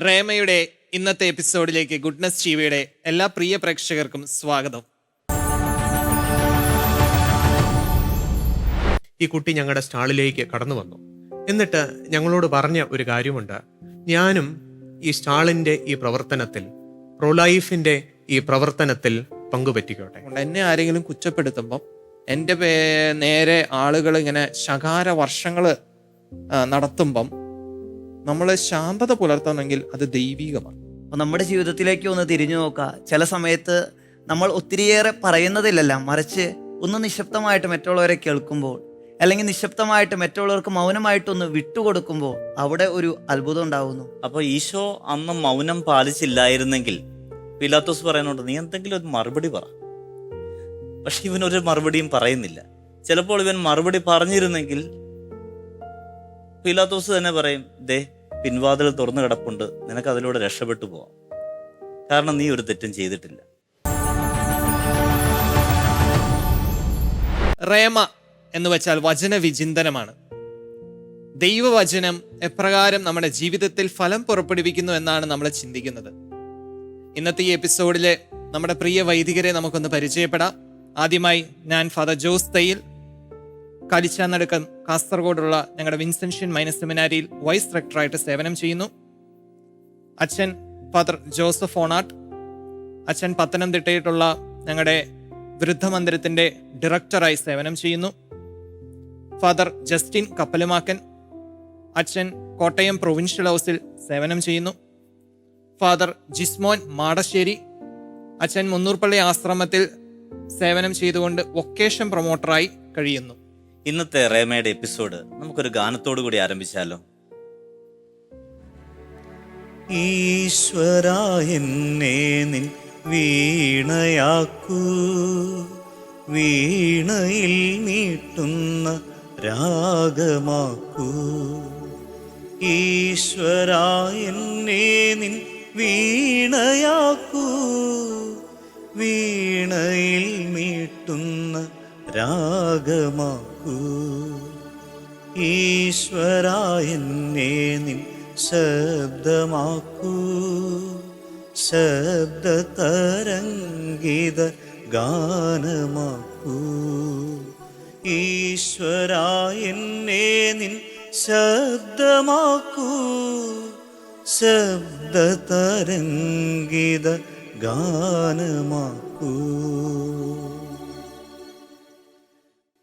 റേമയുടെ ഇന്നത്തെ എപ്പിസോഡിലേക്ക് ഗുഡ്നസ് ടിവിയുടെ എല്ലാ പ്രിയ പ്രേക്ഷകർക്കും സ്വാഗതം. ഈ കുട്ടി ഞങ്ങളുടെ സ്റ്റാളിലേക്ക് കടന്നു വന്നു. എന്നിട്ട് ഞങ്ങളോട് പറഞ്ഞ ഒരു കാര്യമുണ്ട്. ഞാനും ഈ സ്റ്റാളിൻ്റെ ഈ പ്രവർത്തനത്തിൽ, പ്രൊലൈഫിൻ്റെ ഈ പ്രവർത്തനത്തിൽ പങ്കുപറ്റിക്കോട്ടെ. എന്നെ ആരെങ്കിലും കുറ്റപ്പെടുത്തുമ്പം എൻ്റെ നേരെ ആളുകൾ ഇങ്ങനെ ശകാര വർഷങ്ങൾ നടത്തുമ്പം നമ്മൾ ശാന്തത പുലർത്തണമെങ്കിൽ അത് ദൈവികമാണ്. അപ്പോൾ നമ്മുടെ ജീവിതത്തിലേക്ക് ഒന്ന് തിരിഞ്ഞു നോക്കുക. ചില സമയത്ത് നമ്മൾ ഒത്തിരിയേറെ പറയുന്നതിലല്ല, മറിച്ച് ഒന്ന് നിശബ്ദമായിട്ട് മറ്റുള്ളവരെ കേൾക്കുമ്പോൾ, അല്ലെങ്കിൽ നിശബ്ദമായിട്ട് മറ്റുള്ളവർക്ക് മൗനമായിട്ടൊന്ന് വിട്ടുകൊടുക്കുമ്പോൾ അവിടെ ഒരു അത്ഭുതം ഉണ്ടാവുന്നു. അപ്പോൾ ഈശോ അന്ന് മൗനം പാലിച്ചില്ലായിരുന്നെങ്കിൽ പീലാത്തോസ് പറയുന്നുണ്ട്, നീ എന്തെങ്കിലും ഒരു മറുപടി പറ. പക്ഷെ ഇവനൊരു മറുപടിയും പറയുന്നില്ല. ചിലപ്പോൾ ഇവൻ മറുപടി പറഞ്ഞിരുന്നെങ്കിൽ പീലാത്തോസ് തന്നെ പറയും, ദേ പിൻവാതിൽ തുറന്നു കിടപ്പുണ്ട്, നിനക്ക് അതിലൂടെ രക്ഷപ്പെട്ടു പോവാം, കാരണം നീ ഒരു തെറ്റും ചെയ്തിട്ടില്ല. റേമ എന്ന് വെച്ചാൽ വചന വിചിന്തനമാണ്. ദൈവവചനം എപ്രകാരം നമ്മുടെ ജീവിതത്തിൽ ഫലം പുറപ്പെടുവിക്കുന്നു എന്നാണ് നമ്മൾ ചിന്തിക്കുന്നത്. ഇന്നത്തെ ഈ എപ്പിസോഡിലെ നമ്മുടെ പ്രിയ വൈദികരെ നമുക്കൊന്ന് പരിചയപ്പെടാം. ആദ്യമായി ഞാൻ ഫാദർ ജോസ് തയ്യിൽ, കാലിച്ചാനടുക്കം കാസർഗോഡുള്ള ഞങ്ങളുടെ വിൻസെൻഷ്യൻ മൈനർ സെമിനാരിയിൽ വൈസ് റെക്ടറായിട്ട് സേവനം ചെയ്യുന്നു. അച്ഛൻ ഫാദർ ജോസഫ് ഓണാട്ട്. അച്ഛൻ പത്തനംതിട്ടയിട്ടുള്ള ഞങ്ങളുടെ വൃദ്ധമന്ദിരത്തിൻ്റെ ഡയറക്ടറായി സേവനം ചെയ്യുന്നു. Father Justin Kappalumakkan. അച്ഛൻ കോട്ടയം പ്രൊവിൻഷ്യൽ ഹൗസിൽ സേവനം ചെയ്യുന്നു. ഫാദർ ജിസ്മോൻ മാടശ്ശേരി. അച്ഛൻ മുന്നൂർപ്പള്ളി ആശ്രമത്തിൽ സേവനം ചെയ്തുകൊണ്ട് വൊക്കേഷൻ പ്രൊമോട്ടറായി കഴിയുന്നു. ഇന്നത്തെ റേമയുടെ എപ്പിസോഡ് നമുക്കൊരു ഗാനത്തോടു കൂടി ആരംഭിച്ചാലോ? ഈശ്വരാ എന്നെ നിൻ വീണയാക്കൂ, വീണയിൽ നീട്ടുന്ന രാഗമാക്കൂ. ഈശ്വരാ എന്നെ നിൻ വീണയാക്കൂ, വീണയിൽ മീട്ടുന്ന രാഗമാക്കൂ. ഈശ്വരാ എന്നെ നിൻ ശബ്ദമാക്കൂ, ശബ്ദതരംഗിത ഗാനമാക്കൂ. ഈശ്വരാ എന്നെ നിൻ ശബ്ദമാക്കൂ, ശബ്ദതരംഗിത ഗാനമാക്കൂ.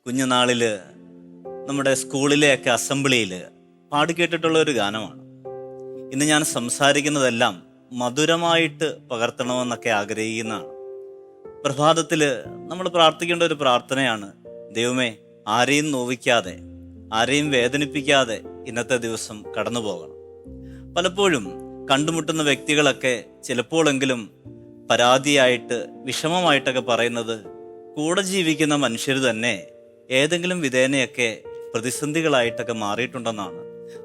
കുഞ്ഞുനാളില് നമ്മുടെ സ്കൂളിലെയൊക്കെ അസംബ്ലിയിൽ പാടിക്കേട്ടിട്ടുള്ള ഒരു ഗാനമാണ്. ഇന്ന് ഞാൻ സംസാരിക്കുന്നതെല്ലാം മധുരമായിട്ട് പകർത്തണമെന്നൊക്കെ ആഗ്രഹിക്കുന്നതാണ്. പ്രഭാതത്തില് നമ്മൾ പ്രാർത്ഥിക്കേണ്ട ഒരു പ്രാർത്ഥനയാണ്, ദൈവമേ ആരെയും നോവിക്കാതെ, ആരെയും വേദനിപ്പിക്കാതെ ഇന്നത്തെ ദിവസം കടന്നു പോകണം. പലപ്പോഴും കണ്ടുമുട്ടുന്ന വ്യക്തികളൊക്കെ ചിലപ്പോഴെങ്കിലും പരാതിയായിട്ട്, വിഷമമായിട്ടൊക്കെ പറയുന്നത് കൂടെ ജീവിക്കുന്ന മനുഷ്യർ തന്നെ ഏതെങ്കിലും വിധേനയൊക്കെ പ്രതിസന്ധികളായിട്ടൊക്കെ മാറിയിട്ടുണ്ടെന്നാണ്,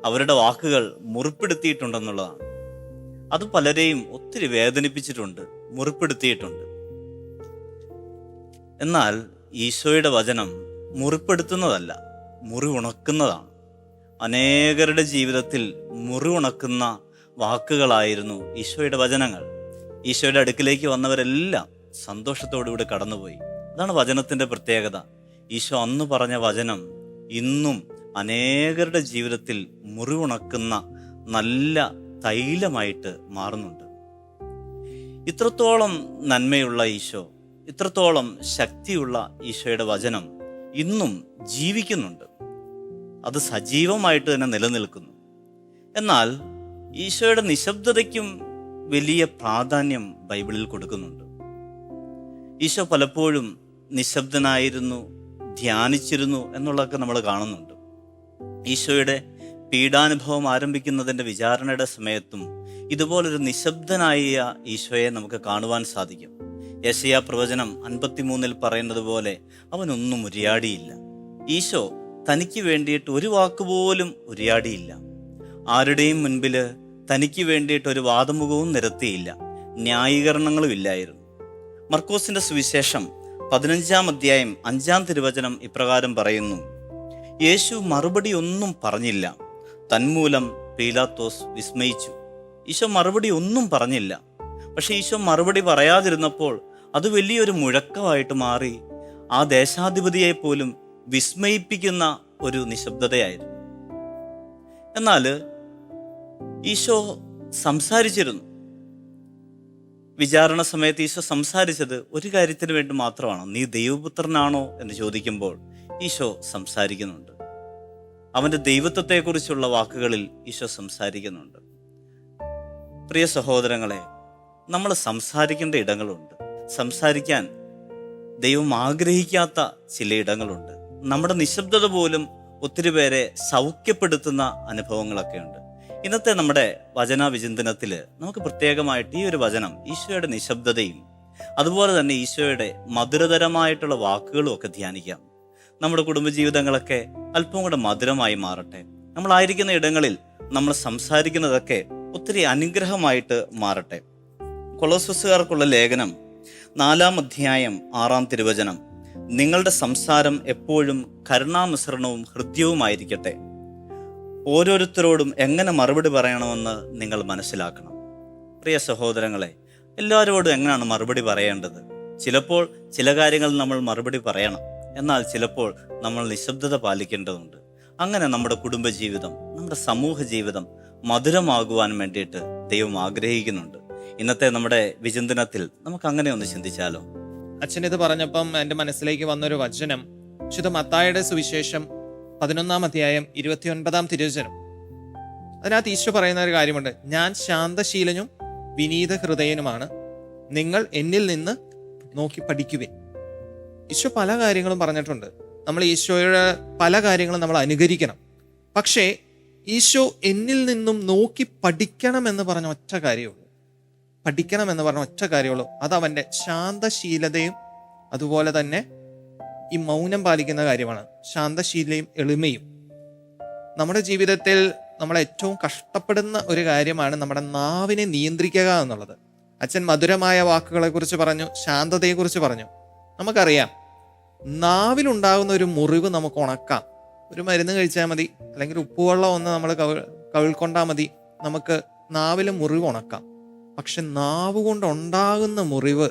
അവരുടെ വാക്കുകൾ മുറിപ്പെടുത്തിയിട്ടുണ്ടെന്നുള്ളതാണ്. അത് പലരെയും ഒത്തിരി വേദനിപ്പിച്ചിട്ടുണ്ട്, മുറിപ്പെടുത്തിയിട്ടുണ്ട്. എന്നാൽ ഈശോയുടെ വചനം മുറിപ്പെടുത്തുന്നതല്ല, മുറിവുണക്കുന്നതാണ്. അനേകരുടെ ജീവിതത്തിൽ മുറിവുണക്കുന്ന വാക്കുകളായിരുന്നു ഈശോയുടെ വചനങ്ങൾ. ഈശോയുടെ അടുക്കിലേക്ക് വന്നവരെല്ലാം സന്തോഷത്തോടുകൂടി കടന്നുപോയി. അതാണ് വചനത്തിൻ്റെ പ്രത്യേകത. ഈശോ അന്ന് പറഞ്ഞ വചനം ഇന്നും അനേകരുടെ ജീവിതത്തിൽ മുറിവുണക്കുന്ന നല്ല തൈലമായിട്ട് മാറുന്നുണ്ട്. ഇത്രത്തോളം നന്മയുള്ള ഈശോ, ഇത്രത്തോളം ശക്തിയുള്ള ഈശോയുടെ വചനം ഇന്നും ജീവിക്കുന്നുണ്ട്. അത് സജീവമായിട്ട് തന്നെ നിലനിൽക്കുന്നു. എന്നാൽ ഈശോയുടെ നിശബ്ദതയ്ക്കും വലിയ പ്രാധാന്യം ബൈബിളിൽ കൊടുക്കുന്നുണ്ട്. ഈശോ പലപ്പോഴും നിശബ്ദനായിരുന്നു, ധ്യാനിച്ചിരുന്നു എന്നുള്ളതൊക്കെ നമ്മൾ കാണുന്നുണ്ട്. ഈശോയുടെ പീഡാനുഭവം ആരംഭിക്കുന്നതിൻ്റെ വിചാരണയുടെ സമയത്തും ഇതുപോലൊരു നിശബ്ദനായ ഈശോയെ നമുക്ക് കാണുവാൻ സാധിക്കും. യെശയ്യാ പ്രവചനം 53 പറയുന്നത് പോലെ അവനൊന്നും ഉരിയാടിയില്ല. ഈശോ തനിക്ക് വേണ്ടിയിട്ട് ഒരു വാക്കുപോലും ഉരിയാടിയില്ല. ആരുടെയും മുൻപിൽ തനിക്ക് വേണ്ടിയിട്ട് ഒരു വാദമുഖവും നിരത്തിയില്ല, ന്യായീകരണങ്ങളും ഇല്ലായിരുന്നു. മർക്കോസിന്റെ സുവിശേഷം 15-ാം അധ്യായം 5-ാം തിരുവചനം ഇപ്രകാരം പറയുന്നു, യേശു മറുപടി ഒന്നും പറഞ്ഞില്ല. തന്മൂലം പീലാത്തോസ് വിസ്മയിച്ചു. ഈശോ മറുപടി ഒന്നും പറഞ്ഞില്ല. പക്ഷെ ഈശോ മറുപടി പറയാതിരുന്നപ്പോൾ അത് വലിയൊരു മുഴക്കമായിട്ട് മാറി. ആ ദേശാധിപതിയെ പോലും വിസ്മയിപ്പിക്കുന്ന ഒരു നിശബ്ദതയായിരുന്നു. എന്നാൽ ഈശോ സംസാരിച്ചിരുന്നു. വിചാരണ സമയത്ത് ഈശോ സംസാരിച്ചത് ഒരു കാര്യത്തിന് വേണ്ടി മാത്രമാണ്. നീ ദൈവപുത്രനാണോ എന്ന് ചോദിക്കുമ്പോൾ ഈശോ സംസാരിക്കുന്നുണ്ട്. അവൻ്റെ ദൈവത്വത്തെക്കുറിച്ചുള്ള വാക്കുകളിൽ ഈശോ സംസാരിക്കുന്നുണ്ട്. പ്രിയ സഹോദരങ്ങളെ, നമ്മൾ സംസാരിക്കേണ്ട ഇടങ്ങളുണ്ട്. സംസാരിക്കാൻ ദൈവം ആഗ്രഹിക്കാത്ത ചില ഇടങ്ങളുണ്ട്. നമ്മുടെ നിശബ്ദത പോലും ഒത്തിരി പേരെ സൗഖ്യപ്പെടുത്തുന്ന അനുഭവങ്ങളൊക്കെ ഉണ്ട്. ഇന്നത്തെ നമ്മുടെ വചന വിചിന്തനത്തിൽ നമുക്ക് പ്രത്യേകമായിട്ട് ഈ ഒരു വചനം, ഈശോയുടെ നിശബ്ദതയും അതുപോലെ തന്നെ ഈശോയുടെ മധുരതരമായിട്ടുള്ള വാക്കുകളും ഒക്കെ ധ്യാനിക്കാം. നമ്മുടെ കുടുംബജീവിതങ്ങളൊക്കെ അല്പം കൂടെ മധുരമായി മാറട്ടെ. നമ്മളായിരിക്കുന്ന ഇടങ്ങളിൽ നമ്മൾ സംസാരിക്കുന്നതൊക്കെ ഒത്തിരി അനുഗ്രഹമായിട്ട് മാറട്ടെ. കൊളോസ്യർക്കുള്ള ലേഖനം 4-ാം അധ്യായം 6-ാം തിരുവചനം, നിങ്ങളുടെ സംസാരം എപ്പോഴും കരുണാമിശ്രണവും ഹൃദ്യവുമായിരിക്കട്ടെ. ഓരോരുത്തരോടും എങ്ങനെ മറുപടി പറയണമെന്ന് നിങ്ങൾ മനസ്സിലാക്കണം. പ്രിയ സഹോദരങ്ങളെ, എല്ലാവരോടും എങ്ങനെയാണ് മറുപടി പറയേണ്ടത്? ചിലപ്പോൾ ചില കാര്യങ്ങൾ നമ്മൾ മറുപടി പറയണം, എന്നാൽ ചിലപ്പോൾ നമ്മൾ നിശബ്ദത പാലിക്കേണ്ടതുണ്ട്. അങ്ങനെ നമ്മുടെ കുടുംബജീവിതം, നമ്മുടെ സമൂഹ ജീവിതം മധുരമാകുവാൻ വേണ്ടിയിട്ട് ദൈവം ആഗ്രഹിക്കുന്നുണ്ട്. ഇന്നത്തെ നമ്മുടെ വിചിന്തനത്തിൽ നമുക്ക് അങ്ങനെ ഒന്ന് ചിന്തിച്ചാലോ? അച്ഛൻ ഇത് പറഞ്ഞപ്പം എൻ്റെ മനസ്സിലേക്ക് വന്നൊരു വചനം വിശുദ്ധ മത്തായിയുടെ സുവിശേഷം 11-ാം അധ്യായം 29-ാം തിരുവചനം. അതിനകത്ത് ഈശോ പറയുന്ന ഒരു കാര്യമുണ്ട്, ഞാൻ ശാന്തശീലനും വിനീത ഹൃദയനുമാണ്, നിങ്ങൾ എന്നിൽ നിന്ന് നോക്കി പഠിക്കുവിൻ. ഈശോ പല കാര്യങ്ങളും പറഞ്ഞിട്ടുണ്ട്. നമ്മൾ ഈശോയുടെ പല കാര്യങ്ങളും നമ്മൾ അനുകരിക്കണം. പക്ഷേ ഈശോ എന്നിൽ നിന്നും നോക്കി പഠിക്കണം എന്ന് പറഞ്ഞ ഒറ്റ കാര്യമുള്ളൂ. പഠിക്കണം എന്ന് പറഞ്ഞ ഒറ്റ കാര്യമുള്ളൂ. അത് അവൻ്റെ ശാന്തശീലതയും അതുപോലെ തന്നെ ഈ മൗനം പാലിക്കുന്ന കാര്യമാണ്. ശാന്തശീലയും എളിമയും. നമ്മുടെ ജീവിതത്തിൽ നമ്മൾ ഏറ്റവും കഷ്ടപ്പെടുന്ന ഒരു കാര്യമാണ് നമ്മുടെ നാവിനെ നിയന്ത്രിക്കുക എന്നുള്ളത്. അച്ഛൻ മധുരമായ വാക്കുകളെ കുറിച്ച് പറഞ്ഞു, ശാന്തതയെക്കുറിച്ച് പറഞ്ഞു. നമുക്കറിയാം, നാവിലുണ്ടാകുന്ന ഒരു മുറിവ് നമുക്ക് ഉണക്കാം. ഒരു മരുന്ന് കഴിച്ചാൽ മതി, അല്ലെങ്കിൽ ഉപ്പുവെള്ളം ഒന്ന് നമ്മൾ കവിൾക്കൊണ്ടാൽ മതി, നമുക്ക് നാവിൽ മുറിവ് ഉണക്കാം. പക്ഷെ നാവ് കൊണ്ടുണ്ടാകുന്ന മുറിവ്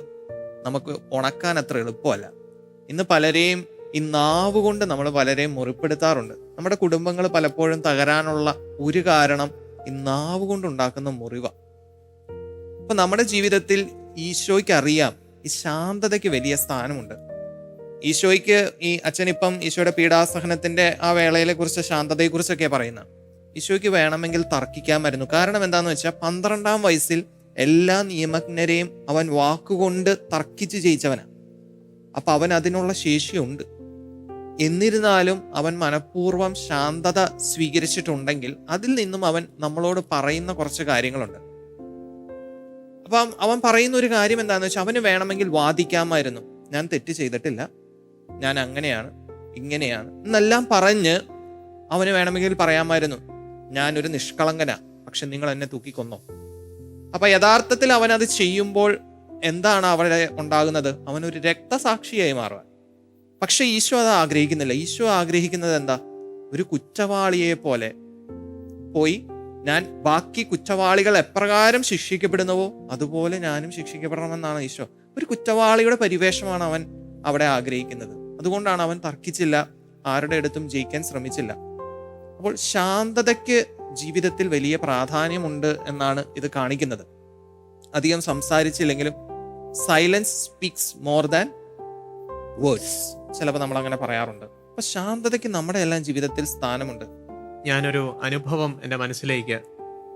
നമുക്ക് ഉണക്കാൻ അത്ര എളുപ്പമല്ല. ഇന്ന് പലരെയും ഈ നാവ് കൊണ്ട് നമ്മൾ പലരെയും മുറിപ്പെടുത്താറുണ്ട്. നമ്മുടെ കുടുംബങ്ങൾ പലപ്പോഴും തകരാനുള്ള ഒരു കാരണം ഈ നാവ് കൊണ്ടുണ്ടാക്കുന്ന മുറിവാണ്. അപ്പൊ നമ്മുടെ ജീവിതത്തിൽ ഈശോയ്ക്ക് അറിയാം ഈ ശാന്തതയ്ക്ക് വലിയ സ്ഥാനമുണ്ട്. ഈശോയ്ക്ക് ഈ അച്ഛനിപ്പം ഈശോയുടെ പീഡാസഹനത്തിന്റെ ആ വേളയെ കുറിച്ച്, ശാന്തതയെ കുറിച്ചൊക്കെ പറയുന്നത്. ഈശോയ്ക്ക് വേണമെങ്കിൽ തർക്കിക്കാമായിരുന്നു. കാരണം എന്താന്ന് വെച്ചാൽ 12-ാം വയസ്സിൽ എല്ലാ നിയമജ്ഞരെയും അവൻ വാക്കുകൊണ്ട് തർക്കിച്ച് ജയിച്ചവനാണ്. അപ്പൊ അവൻ അതിനുള്ള ശേഷിയുണ്ട്. എന്നിരുന്നാലും അവൻ മനഃപൂർവ്വം ശാന്തത സ്വീകരിച്ചിട്ടുണ്ടെങ്കിൽ അതിൽ നിന്നും അവൻ നമ്മളോട് പറയുന്ന കുറച്ച് കാര്യങ്ങളുണ്ട്. അപ്പം അവൻ പറയുന്ന ഒരു കാര്യം എന്താണെന്ന് വെച്ചാൽ, അവന് വേണമെങ്കിൽ വാദിക്കാമായിരുന്നു, ഞാൻ തെറ്റ് ചെയ്തിട്ടില്ല, ഞാൻ അങ്ങനെയാണ് ഇങ്ങനെയാണ് എന്നെല്ലാം പറഞ്ഞ് അവന് വേണമെങ്കിൽ പറയാമായിരുന്നു, ഞാനൊരു നിഷ്കളങ്കനാ, പക്ഷെ നിങ്ങൾ എന്നെ തൂക്കിക്കൊന്നോ. അപ്പൊ യഥാർത്ഥത്തിൽ അവൻ അത് ചെയ്യുമ്പോൾ എന്താണ് അവിടെ ഉണ്ടാകുന്നത്? അവനൊരു രക്തസാക്ഷിയായി മാറുക. പക്ഷെ ഈശോ അത് ആഗ്രഹിക്കുന്നില്ല. ഈശോ ആഗ്രഹിക്കുന്നത് എന്താ? ഒരു കുറ്റവാളിയെ പോലെ പോയി, ഞാൻ ബാക്കി കുറ്റവാളികൾ എപ്രകാരം ശിക്ഷിക്കപ്പെടുന്നുവോ അതുപോലെ ഞാനും ശിക്ഷിക്കപ്പെടണമെന്നാണ് ഈശോ. ഒരു കുറ്റവാളിയുടെ പരിവേഷമാണ് അവൻ അവിടെ ആഗ്രഹിക്കുന്നത്. അതുകൊണ്ടാണ് അവൻ തർക്കിച്ചില്ല, ആരുടെ അടുത്തും ജയിക്കാൻ ശ്രമിച്ചില്ല. അപ്പോൾ ശാന്തതയ്ക്ക് ജീവിതത്തിൽ വലിയ പ്രാധാന്യമുണ്ട് എന്നാണ് ഇത് കാണിക്കുന്നത്. അധികം സംസാരിച്ചില്ലെങ്കിലും silence speaks more than words, ചിലപ്പോൾ നമ്മൾ അങ്ങനെ പറയാറുണ്ട്. അപ്പൊ ശാന്തതയ്ക്ക് നമ്മുടെ എല്ലാം ജീവിതത്തിൽ സ്ഥാനമുണ്ട്. ഞാനൊരു അനുഭവം എൻ്റെ മനസ്സിലേക്ക്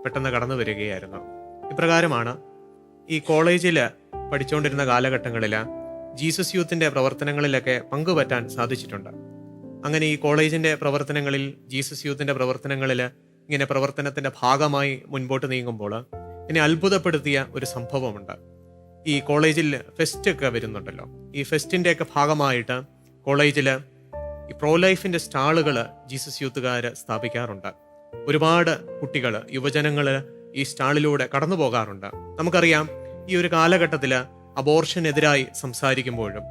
പെട്ടെന്ന് കടന്നു വരികയായിരുന്നു. ഇപ്രകാരമാണ്, ഈ കോളേജിൽ പഠിച്ചുകൊണ്ടിരുന്ന കാലഘട്ടങ്ങളിൽ ജീസസ് യൂത്തിൻ്റെ പ്രവർത്തനങ്ങളിലൊക്കെ പങ്കുപറ്റാൻ സാധിച്ചിട്ടുണ്ട്. അങ്ങനെ ഈ കോളേജിൻ്റെ പ്രവർത്തനങ്ങളിൽ, ജീസസ് യൂത്തിൻ്റെ പ്രവർത്തനങ്ങളിൽ ഇങ്ങനെ പ്രവർത്തനത്തിൻ്റെ ഭാഗമായി മുൻപോട്ട് നീങ്ങുമ്പോൾ എന്നെ അത്ഭുതപ്പെടുത്തിയ ഒരു സംഭവമുണ്ട്. ഈ കോളേജിൽ ഫെസ്റ്റ് ഒക്കെ വരുന്നുണ്ടല്ലോ. ഈ ഫെസ്റ്റിൻ്റെയൊക്കെ ഭാഗമായിട്ട് കോളേജിൽ ഈ പ്രോലൈഫിൻ്റെ സ്റ്റാളുകൾ ജീസസ് യൂത്തുകാർ സ്ഥാപിക്കാറുണ്ട്. ഒരുപാട് കുട്ടികൾ, യുവജനങ്ങൾ ഈ സ്റ്റാളിലൂടെ കടന്നു പോകാറുണ്ട്. നമുക്കറിയാം, ഈ ഒരു കാലഘട്ടത്തിൽ അബോർഷനെതിരായി സംസാരിക്കുമ്പോഴും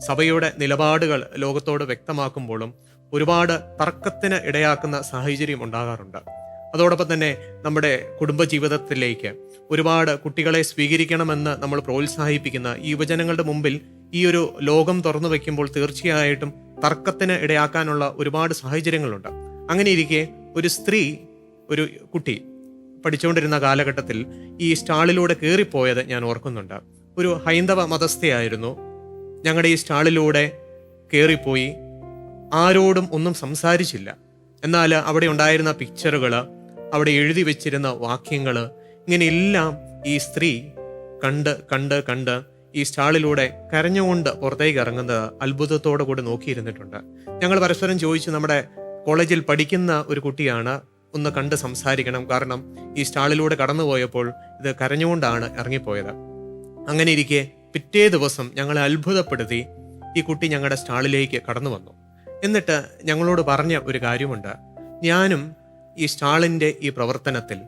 സഭയുടെ നിലപാടുകൾ ലോകത്തോട് വ്യക്തമാക്കുമ്പോഴും ഒരുപാട് തർക്കത്തിന് ഇടയാക്കുന്ന സാഹചര്യം ഉണ്ടാകാറുണ്ട്. അതോടൊപ്പം തന്നെ നമ്മുടെ കുടുംബജീവിതത്തിലേക്ക് ഒരുപാട് കുട്ടികളെ സ്വീകരിക്കണമെന്ന് നമ്മൾ പ്രോത്സാഹിപ്പിക്കുന്ന ഈ യുവജനങ്ങളുടെ മുമ്പിൽ ഈ ഒരു ലോകം തുറന്നു വയ്ക്കുമ്പോൾ തീർച്ചയായിട്ടും തർക്കത്തിന് ഇടയാക്കാനുള്ള ഒരുപാട് സാഹചര്യങ്ങളുണ്ട്. അങ്ങനെ ഇരിക്കെ ഒരു സ്ത്രീ, ഒരു കുട്ടി പഠിച്ചുകൊണ്ടിരുന്ന കാലഘട്ടത്തിൽ ഈ സ്റ്റാളിലൂടെ കയറിപ്പോയത് ഞാൻ ഓർക്കുന്നുണ്ട്. ഒരു ഹൈന്ദവ മതസ്ഥയായിരുന്നു. ഞങ്ങളുടെ ഈ സ്റ്റാളിലൂടെ കയറിപ്പോയി, ആരോടും ഒന്നും സംസാരിച്ചില്ല. എന്നാൽ അവിടെ ഉണ്ടായിരുന്ന പിക്ചറുകൾ, അവിടെ എഴുതി വെച്ചിരുന്ന വാക്യങ്ങൾ, ഇങ്ങനെയെല്ലാം ഈ സ്ത്രീ കണ്ട് കണ്ട് കണ്ട് ഈ സ്റ്റാളിലൂടെ കരഞ്ഞുകൊണ്ട് പുറത്തേക്ക് ഇറങ്ങുന്നത് അത്ഭുതത്തോടു കൂടി നോക്കിയിരുന്നിട്ടുണ്ട്. ഞങ്ങൾ പരസ്പരം ചോദിച്ചു, നമ്മുടെ കോളേജിൽ പഠിക്കുന്ന ഒരു കുട്ടിയാണ്, ഒന്ന് കണ്ട് സംസാരിക്കണം, കാരണം ഈ സ്റ്റാളിലൂടെ കടന്നുപോയപ്പോൾ ഇത് കരഞ്ഞുകൊണ്ടാണ് ഇറങ്ങിപ്പോയത്. അങ്ങനെ ഇരിക്കെ പിറ്റേ ദിവസം ഞങ്ങളെ അത്ഭുതപ്പെടുത്തി ഈ കുട്ടി ഞങ്ങളുടെ സ്റ്റാളിലേക്ക് കടന്നു വന്നു. എന്നിട്ട് ഞങ്ങളോട് പറഞ്ഞ ഒരു കാര്യമുണ്ട്, ഞാനും ഈ സ്റ്റാളിൻ്റെ ഈ പ്രവർത്തനത്തിൽ,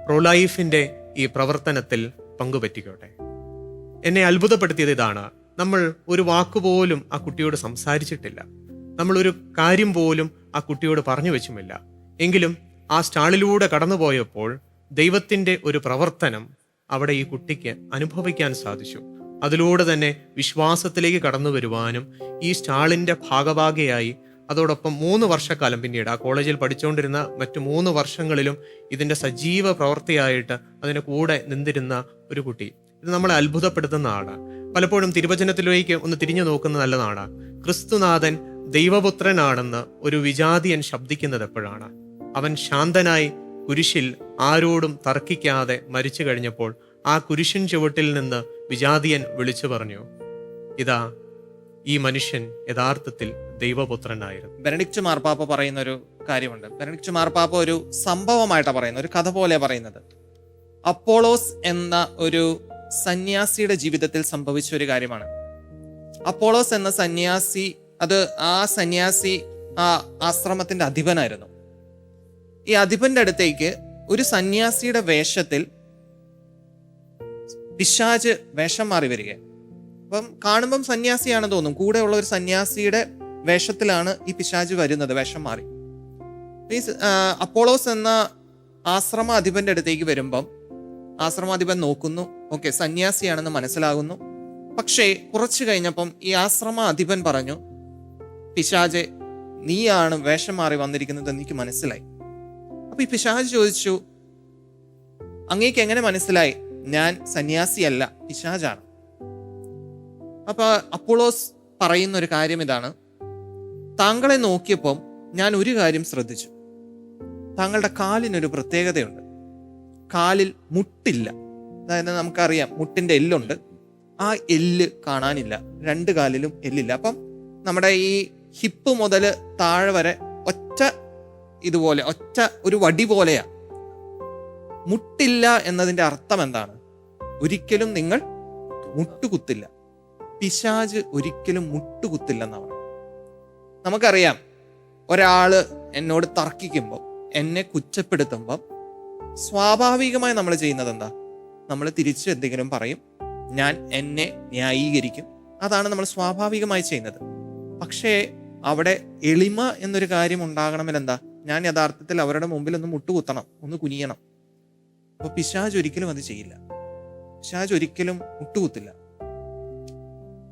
പ്രൊലൈഫിൻ്റെ ഈ പ്രവർത്തനത്തിൽ പങ്കുപറ്റിക്കോട്ടെ. എന്നെ അത്ഭുതപ്പെടുത്തിയത് ഇതാണ്, നമ്മൾ ഒരു വാക്കുപോലും ആ കുട്ടിയോട് സംസാരിച്ചിട്ടില്ല, നമ്മളൊരു കാര്യം പോലും ആ കുട്ടിയോട് പറഞ്ഞു വെച്ചുമില്ല. എങ്കിലും ആ സ്റ്റാളിലൂടെ കടന്നുപോയപ്പോൾ ദൈവത്തിൻ്റെ ഒരു പ്രവർത്തനം അവിടെ ഈ കുട്ടിക്ക് അനുഭവിക്കാൻ സാധിച്ചു. അതിലൂടെ തന്നെ വിശ്വാസത്തിലേക്ക് കടന്നു വരുവാനും ഈ സ്റ്റാളിൻ്റെ ഭാഗഭാഗിയായി, അതോടൊപ്പം 3 വർഷക്കാലം പിന്നീട് ആ കോളേജിൽ പഠിച്ചുകൊണ്ടിരുന്ന മറ്റു 3 വർഷങ്ങളിലും ഇതിൻ്റെ സജീവ പ്രവൃത്തിയായിട്ട് അതിൻ്റെ കൂടെ നിന്നിരുന്ന ഒരു കുട്ടി. ഇത് നമ്മളെ അത്ഭുതപ്പെടുത്തുന്നതാണ്. പലപ്പോഴും തിരുവചനത്തിലേക്ക് ഒന്ന് തിരിഞ്ഞു നോക്കുന്നത് നല്ലതാണ്. ക്രിസ്തുനാഥൻ ദൈവപുത്രനാണെന്ന് ഒരു വിജാതിയൻ ശബ്ദിക്കുന്നത് എപ്പോഴാണ്? അവൻ ശാന്തനായി കുരിശിൽ ആരോടും തർക്കിക്കാതെ മരിച്ചു കഴിഞ്ഞപ്പോൾ ആ കുരിശിൻ ചുവട്ടിൽ നിന്ന് വിജാതിയൻ വിളിച്ചു പറഞ്ഞു, ഇതാ ഈ മനുഷ്യൻ യഥാർത്ഥത്തിൽ ദൈവപുത്രനായിരുന്നു. ബെനഡിക്റ്റ് മാർപ്പാപ്പ പറയുന്ന ഒരു കാര്യമുണ്ട്. ബെനഡിക്റ്റ് മാർപ്പാപ്പ ഒരു സംഭവമായിട്ടാണ് പറയുന്നത്, ഒരു കഥ പോലെ പറയുന്നത്. അപ്പോളോസ് എന്ന ഒരു സന്യാസിയുടെ ജീവിതത്തിൽ സംഭവിച്ച ഒരു കാര്യമാണ്. അപ്പോളോസ് എന്ന സന്യാസി, ആ സന്യാസി ആ ആശ്രമത്തിന്റെ അധിപനായിരുന്നു. ഈ അധിപന്റെ അടുത്തേക്ക് ഒരു സന്യാസിയുടെ വേഷത്തിൽ പിശാച് വേഷം മാറി വരിക. അപ്പം കാണുമ്പം സന്യാസിയാണെന്ന് തോന്നും, കൂടെ ഉള്ള ഒരു സന്യാസിയുടെ വേഷത്തിലാണ് ഈ പിശാച് വരുന്നത്, വേഷം മാറി. ഈ അപ്പോളോസ് എന്ന ആശ്രമ അധിപന്റെ അടുത്തേക്ക് വരുമ്പം ആശ്രമാധിപൻ നോക്കുന്നു, ഓക്കെ സന്യാസിയാണെന്ന് മനസ്സിലാകുന്നു. പക്ഷേ കുറച്ചു കഴിഞ്ഞപ്പം ഈ ആശ്രമ അധിപൻ പറഞ്ഞു, പിശാചെ നീയാണ് വേഷം മാറി വന്നിരിക്കുന്നത് എനിക്ക് മനസ്സിലായി. അപ്പൊ ഈ പിശാച് ചോദിച്ചു, അങ്ങേക്ക് എങ്ങനെ മനസ്സിലായി? ഞാൻ സന്യാസിയല്ല, പിശാചാണ്. അപ്പൊ അപ്പോളോസ് പറയുന്ന ഒരു കാര്യം ഇതാണ്, താങ്കളെ നോക്കിയപ്പം ഞാൻ ഒരു കാര്യം ശ്രദ്ധിച്ചു. താങ്കളുടെ കാലിനൊരു പ്രത്യേകതയുണ്ട്, കാലിൽ മുട്ടില്ല. അതായത് നമുക്കറിയാം മുട്ടിന്റെ എല്ലുണ്ട്, ആ എല്ല് കാണാനില്ല, 2 കാലിലും എല്ലില്ല. അപ്പം നമ്മുടെ ഈ ഹിപ്പ് മുതൽ താഴെ വരെ ഒറ്റ ഒരു വടി പോലെയാ. മുട്ടില്ല എന്നതിന്റെ അർത്ഥം എന്താണ്? ഒരിക്കലും നിങ്ങൾ മുട്ടുകുത്തില്ല. പിശാച് ഒരിക്കലും മുട്ടുകുത്തില്ലെന്നാണ്. നമുക്കറിയാം, ഒരാള് എന്നോട് തർക്കിക്കുമ്പോൾ, എന്നെ കുറ്റപ്പെടുത്തുമ്പോൾ സ്വാഭാവികമായി നമ്മൾ ചെയ്യുന്നത് എന്താ? നമ്മൾ തിരിച്ച് എന്തെങ്കിലും പറയും, ഞാൻ എന്നെ ന്യായീകരിക്കും. അതാണ് നമ്മൾ സ്വാഭാവികമായി ചെയ്യുന്നത്. പക്ഷേ അവിടെ എളിമ എന്നൊരു കാര്യം ഉണ്ടാകണമെങ്കിൽ എന്താ? ഞാൻ യഥാർത്ഥത്തിൽ അവരുടെ മുമ്പിൽ ഒന്ന് മുട്ടുകുത്തണം, ഒന്ന് കുനിയണം. അപ്പൊ പിശാച് ഒരിക്കലും അത് ചെയ്യില്ല, പിശാച് ഒരിക്കലും മുട്ടുകുത്തില്ല.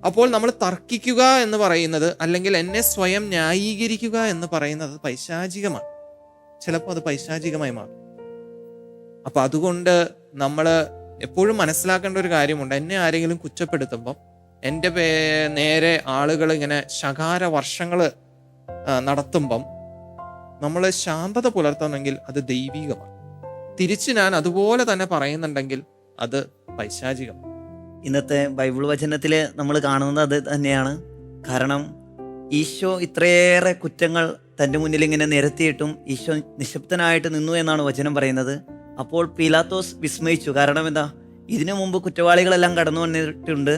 അപ്പോൾ നമ്മൾ തർക്കിക്കുക എന്ന് പറയുന്നത്, അല്ലെങ്കിൽ എന്നെ സ്വയം ന്യായീകരിക്കുക എന്ന് പറയുന്നത് പൈശാചികമാണ്. ചിലപ്പോൾ അത് പൈശാചികമായി മാറും. അപ്പൊ അതുകൊണ്ട് നമ്മൾ എപ്പോഴും മനസ്സിലാക്കേണ്ട ഒരു കാര്യമുണ്ട്, എന്നെ ആരെങ്കിലും കുറ്റപ്പെടുത്തുമ്പം, എൻ്റെ നേരെ ആളുകൾ ഇങ്ങനെ ശകാര വർഷങ്ങൾ നടത്തുമ്പം നമ്മൾ ശാന്തത പുലർത്തണമെങ്കിൽ അത് ദൈവികമാണ്. തിരിച്ച് ഞാൻ അതുപോലെ തന്നെ പറയുന്നുണ്ടെങ്കിൽ അത് പൈശാചികമാണ്. ഇന്നത്തെ ബൈബിൾ വചനത്തിൽ നമ്മൾ കാണുന്നത് അത് തന്നെയാണ്. കാരണം ഈശോ ഇത്രയേറെ കുറ്റങ്ങൾ തൻ്റെ മുന്നിൽ ഇങ്ങനെ നിരത്തിയിട്ടും ഈശോ നിശബ്ദനായിട്ട് നിന്നു എന്നാണ് വചനം പറയുന്നത്. അപ്പോൾ പീലാത്തോസ് വിസ്മയിച്ചു. കാരണം എന്താ? ഇതിനു മുമ്പ് കുറ്റവാളികളെല്ലാം കടന്നു വന്നിട്ടുണ്ട്,